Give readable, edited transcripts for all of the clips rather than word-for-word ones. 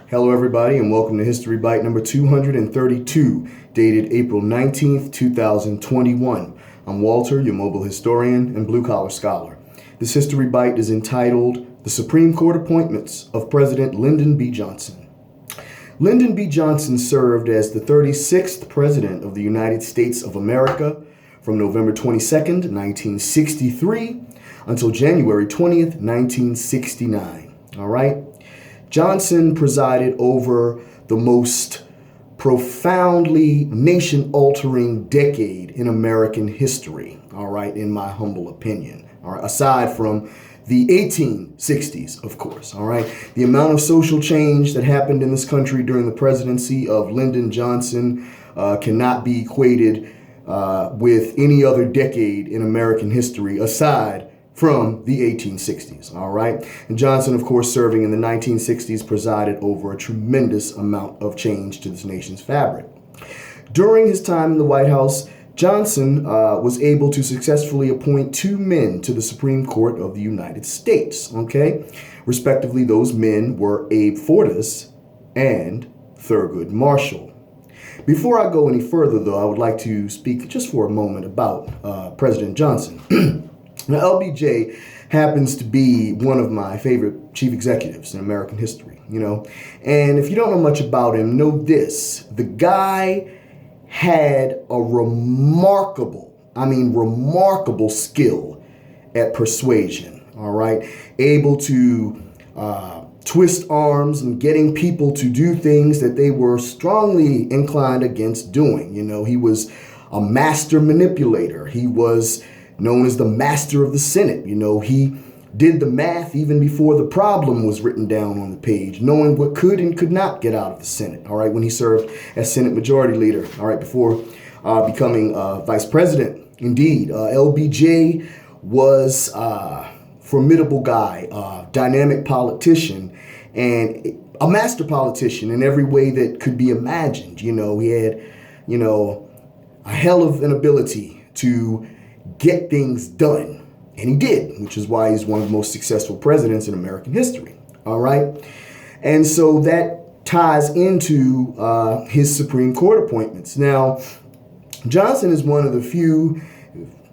Hello, everybody, and welcome to History Bite number 232, dated April 19th, 2021. I'm Walter, your mobile historian and blue-collar scholar. This History Bite is entitled The Supreme Court Appointments of President Lyndon B Johnson. Lyndon B Johnson served as the 36th President of the United States of America from November 22nd, 1963 until January 20th, 1969. All right? Johnson presided over the most profoundly nation-altering decade in American history, all right, in my humble opinion, all right, aside from the 1860s, of course, all right. The amount of social change that happened in this country during the presidency of Lyndon Johnson cannot be equated with any other decade in American history aside from the 1860s, all right? And Johnson, of course, serving in the 1960s, presided over a tremendous amount of change to this nation's fabric. During his time in the White House, Johnson was able to successfully appoint two men to the Supreme Court of the United States, okay? Respectively, those men were Abe Fortas and Thurgood Marshall. Before I go any further, though, I would like to speak just for a moment about President Johnson. Now, LBJ happens to be one of my favorite chief executives in American history, you know. And if you don't know much about him, know this. The guy had a remarkable skill at persuasion, all right? Able to twist arms and getting people to do things that they were strongly inclined against doing. You know, he was a master manipulator. He was known as the master of the Senate. You know, he did the math even before the problem was written down on the page, knowing what could and could not get out of the Senate, all right, when he served as Senate Majority Leader, all right, before becoming Vice President. Indeed, LBJ was a formidable guy, dynamic politician, and a master politician in every way that could be imagined. You know, he had, you know, a hell of an ability to get things done. And he did, which is why he's one of the most successful presidents in American history. All right. And so that ties into his Supreme Court appointments. Now, Johnson is one of the few,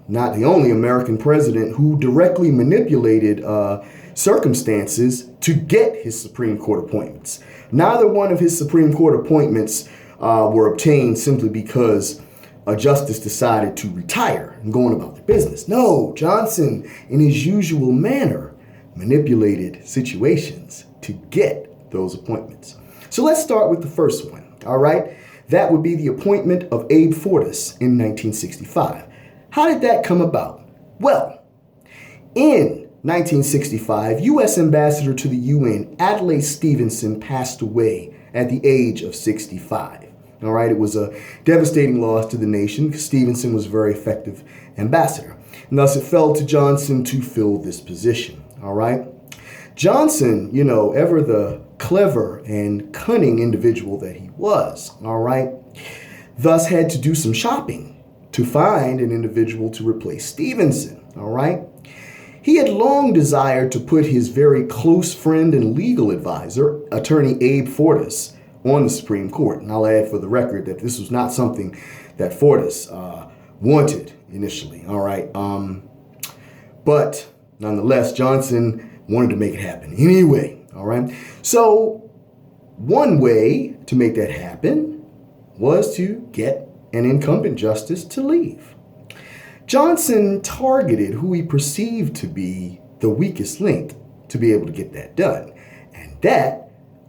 not the only American president who directly manipulated circumstances to get his Supreme Court appointments. Neither one of his Supreme Court appointments were obtained simply because a justice decided to retire and go on about their business. No, Johnson, in his usual manner, manipulated situations to get those appointments. So let's start with the first one, all right? That would be the appointment of Abe Fortas in 1965. How did that come about? Well, in 1965, U.S. Ambassador to the UN, Adlai Stevenson, passed away at the age of 65. All right, it was a devastating loss to the nation because Stevenson was a very effective ambassador. And thus it fell to Johnson to fill this position. All right. Johnson, you know, ever the clever and cunning individual that he was, all right, thus had to do some shopping to find an individual to replace Stevenson. All right. He had long desired to put his very close friend and legal advisor, attorney Abe Fortas, on the Supreme Court. And I'll add for the record that this was not something that Fortas wanted initially, all right? But nonetheless, Johnson wanted to make it happen anyway, all right? So one way to make that happen was to get an incumbent justice to leave. Johnson targeted who he perceived to be the weakest link to be able to get that done, and that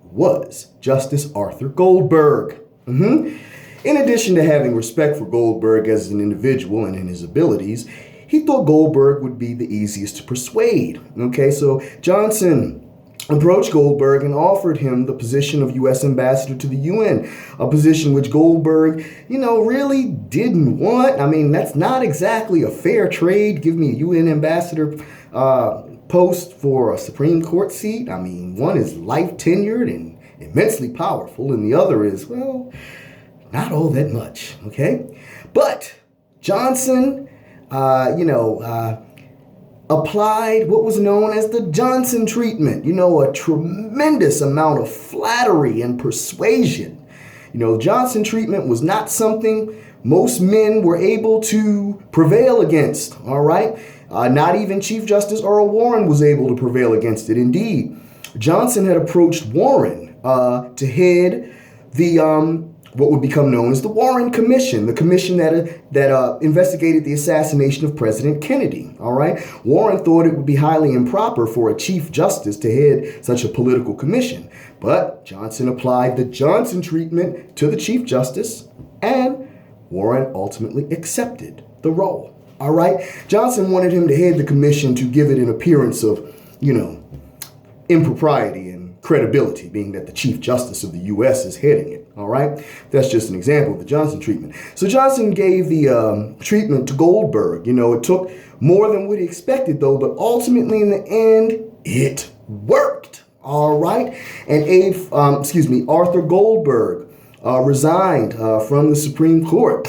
was Justice Arthur Goldberg. In addition to having respect for Goldberg as an individual and in his abilities, he thought Goldberg would be the easiest to persuade. Okay, so Johnson approached Goldberg and offered him the position of U.S. Ambassador to the UN, a position which Goldberg, you know, really didn't want. I mean, that's not exactly a fair trade. Give me a UN Ambassador post for a Supreme Court seat. I mean, one is life tenured and immensely powerful, and the other is, well, not all that much, okay? But Johnson, applied what was known as the Johnson treatment. A tremendous amount of flattery and persuasion. The Johnson treatment was not something most men were able to prevail against, all right? Not even Chief Justice Earl Warren was able to prevail against it. Indeed, Johnson had approached Warren to head the what would become known as the Warren Commission, the commission that investigated the assassination of President Kennedy. All right, Warren thought it would be highly improper for a Chief Justice to head such a political commission, but Johnson applied the Johnson treatment to the Chief Justice, and Warren ultimately accepted the role. All right, Johnson wanted him to head the commission to give it an appearance of, impropriety and credibility, being that the Chief Justice of the U.S. is heading it. All right, that's just an example of the Johnson treatment. So Johnson gave the treatment to Goldberg. It took more than what he expected, though, but ultimately in the end, it worked. All right, and Arthur Goldberg resigned from the Supreme Court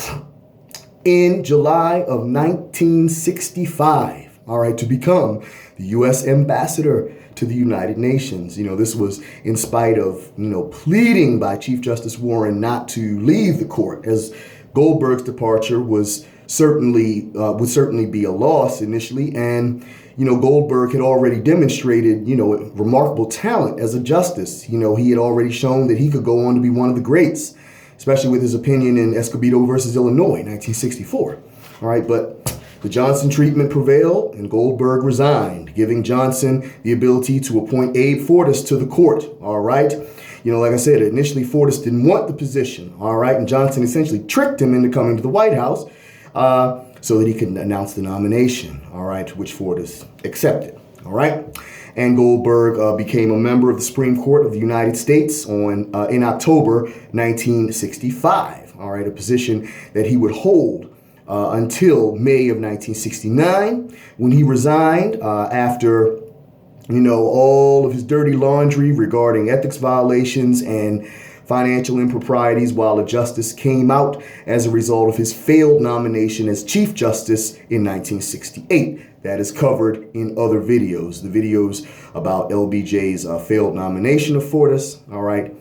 in July of 1965. All right, to become the U.S. ambassador to the United Nations. This was in spite of, pleading by Chief Justice Warren not to leave the court, as Goldberg's departure would certainly be a loss initially. And, Goldberg had already demonstrated, remarkable talent as a justice. He had already shown that he could go on to be one of the greats, especially with his opinion in Escobedo versus Illinois, 1964. All right, but the Johnson treatment prevailed, and Goldberg resigned, giving Johnson the ability to appoint Abe Fortas to the court. All right. Like I said, initially Fortas didn't want the position. All right. And Johnson essentially tricked him into coming to the White House so that he could announce the nomination. All right. Which Fortas accepted. All right. And Goldberg became a member of the Supreme Court of the United States in October 1965. All right. A position that he would hold until May of 1969, when he resigned after, all of his dirty laundry regarding ethics violations and financial improprieties, while a justice came out as a result of his failed nomination as Chief Justice in 1968. That is covered in other videos, the videos about LBJ's failed nomination of Fortas, all right,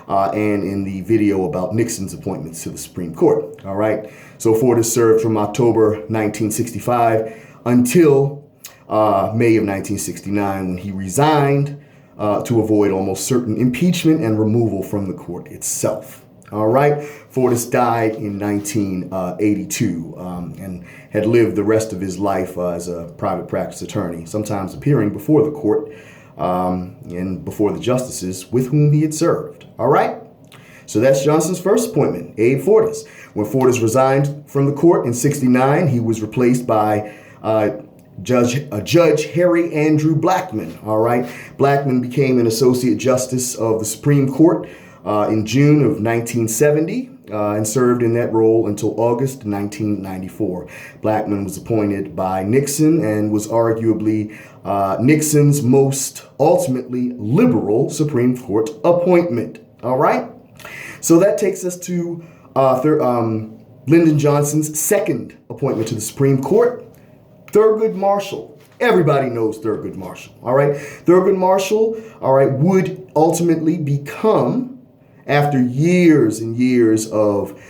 and in the video about Nixon's appointments to the Supreme Court. All right. So Fortas served from October 1965 until May of 1969, when he resigned to avoid almost certain impeachment and removal from the court itself. All right. Fortas died in 1982 and had lived the rest of his life as a private practice attorney, sometimes appearing before the court and before the justices with whom he had served. All right. So that's Johnson's first appointment, Abe Fortas. When Fortas resigned from the court in 1969, he was replaced by Judge Harry Andrew Blackmun. All right. Blackmun became an Associate Justice of the Supreme Court in June of 1970 and served in that role until August 1994. Blackmun was appointed by Nixon and was arguably Nixon's most ultimately liberal Supreme Court appointment. All right. So that takes us to Lyndon Johnson's second appointment to the Supreme Court, Thurgood Marshall. Everybody knows Thurgood Marshall, all right? Thurgood Marshall, all right, would ultimately become, after years and years of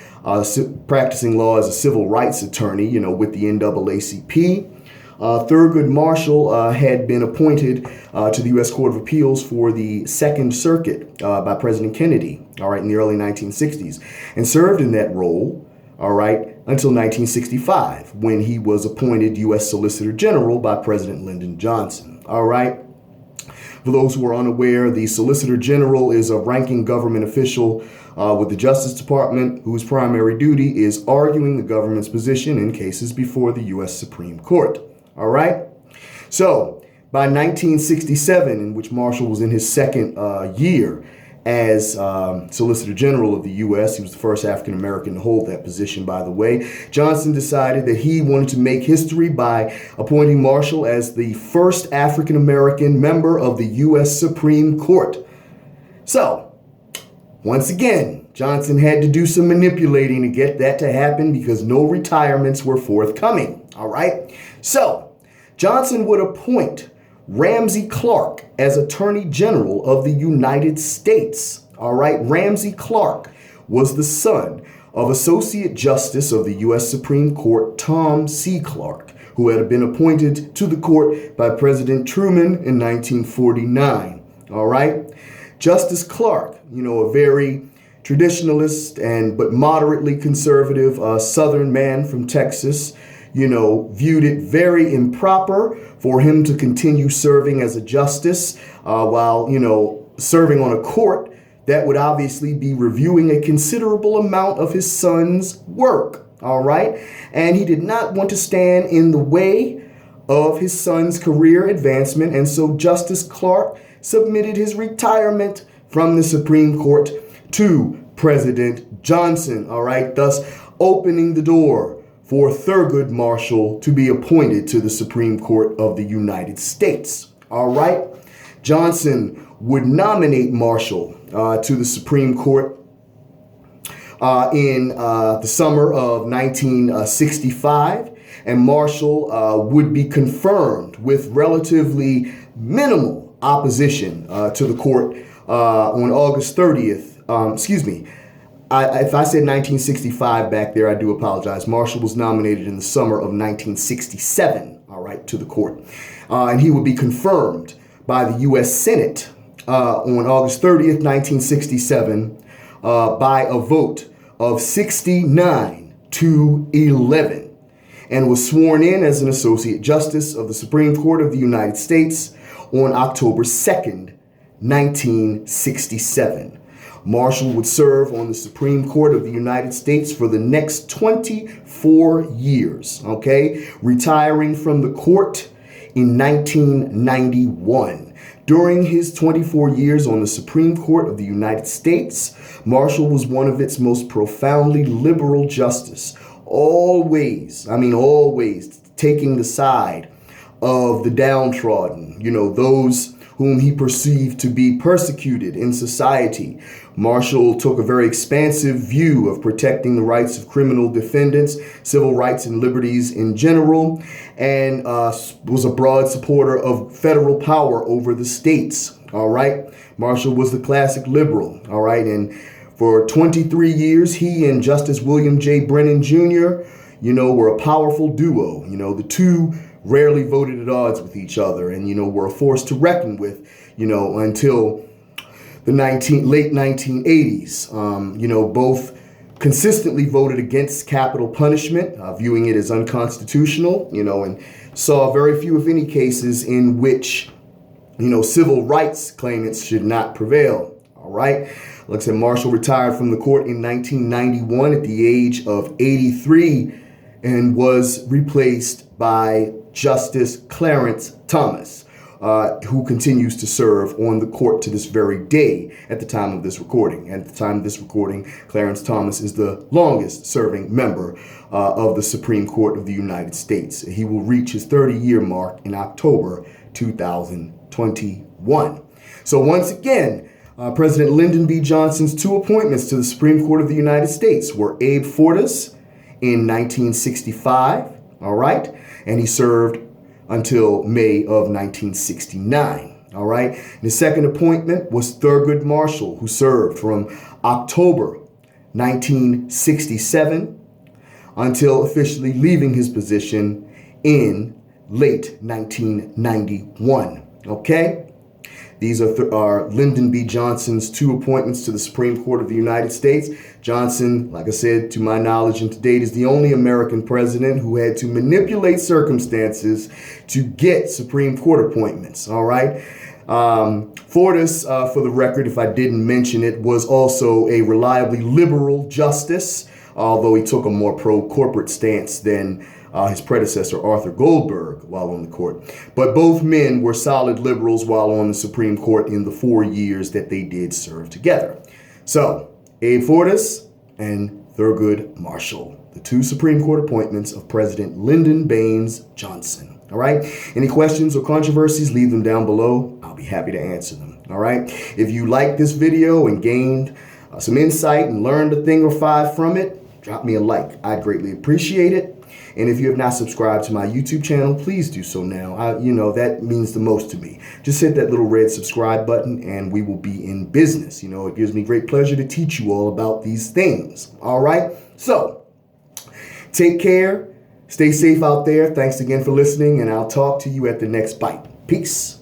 practicing law as a civil rights attorney, with the NAACP, Thurgood Marshall had been appointed to the U.S. Court of Appeals for the Second Circuit by President Kennedy, all right, in the early 1960s, and served in that role, all right, until 1965, when he was appointed U.S. Solicitor General by President Lyndon Johnson, all right. For those who are unaware, the Solicitor General is a ranking government official with the Justice Department, whose primary duty is arguing the government's position in cases before the U.S. Supreme Court. All right. So by 1967, in which Marshall was in his second year as Solicitor General of the U.S., he was the first African American to hold that position, by the way, Johnson decided that he wanted to make history by appointing Marshall as the first African American member of the U.S. Supreme Court. So, once again, Johnson had to do some manipulating to get that to happen because no retirements were forthcoming. All right. So, Johnson would appoint Ramsey Clark as Attorney General of the United States. All right, Ramsey Clark was the son of Associate Justice of the U.S. Supreme Court Tom C. Clark, who had been appointed to the court by President Truman in 1949. All right, Justice Clark, a very traditionalist but moderately conservative Southern man from Texas, viewed it very improper for him to continue serving as a justice while, serving on a court that would obviously be reviewing a considerable amount of his son's work. All right. And he did not want to stand in the way of his son's career advancement. And so Justice Clark submitted his retirement from the Supreme Court to President Johnson. All right. Thus opening the door for Thurgood Marshall to be appointed to the Supreme Court of the United States. All right. Johnson would nominate Marshall to the Supreme Court in the summer of 1965, and Marshall would be confirmed with relatively minimal opposition to the court on August 30th. If I said 1965 back there, I do apologize. Marshall was nominated in the summer of 1967, all right, to the court. And he would be confirmed by the U.S. Senate on August 30th, 1967, by a vote of 69-11, and was sworn in as an Associate Justice of the Supreme Court of the United States on October 2nd, 1967. Marshall would serve on the Supreme Court of the United States for the next 24 years, okay, retiring from the court in 1991. During his 24 years on the Supreme Court of the United States, Marshall was one of its most profoundly liberal justices, always taking the side of the downtrodden, those whom he perceived to be persecuted in society. Marshall took a very expansive view of protecting the rights of criminal defendants, civil rights and liberties in general, and was a broad supporter of federal power over the states. All right. Marshall was the classic liberal. All right. And for 23 years, he and Justice William J. Brennan Jr., were a powerful duo. The two rarely voted at odds with each other and, were a force to reckon with, until the late 1980s. Both consistently voted against capital punishment, viewing it as unconstitutional, and saw very few, if any, cases in which, civil rights claimants should not prevail. All right. Like I said, Marshall retired from the court in 1991 at the age of 83 and was replaced by Justice Clarence Thomas, who continues to serve on the court to this very day at the time of this recording. And at the time of this recording, Clarence Thomas is the longest serving member of the Supreme Court of the United States. He will reach his 30-year mark in October 2021. So once again, President Lyndon B Johnson's two appointments to the Supreme Court of the United States were Abe Fortas in 1965, all right, and he served until May of 1969, all right. And his second appointment was Thurgood Marshall, who served from October 1967 until officially leaving his position in late 1991, okay. These are Lyndon B. Johnson's two appointments to the Supreme Court of the United States. Johnson, like I said, to my knowledge and to date, is the only American president who had to manipulate circumstances to get Supreme Court appointments. All right. Fortas, for the record, if I didn't mention it, was also a reliably liberal justice, although he took a more pro-corporate stance than his predecessor, Arthur Goldberg, while on the court. But both men were solid liberals while on the Supreme Court in the 4 years that they did serve together. So, Abe Fortas and Thurgood Marshall, the two Supreme Court appointments of President Lyndon Baines Johnson. All right. Any questions or controversies, leave them down below. I'll be happy to answer them. All right. If you liked this video and gained some insight and learned a thing or five from it, drop me a like. I'd greatly appreciate it. And if you have not subscribed to my YouTube channel, please do so now. That means the most to me. Just hit that little red subscribe button and we will be in business. It gives me great pleasure to teach you all about these things. All right. So take care. Stay safe out there. Thanks again for listening, and I'll talk to you at the next bite. Peace.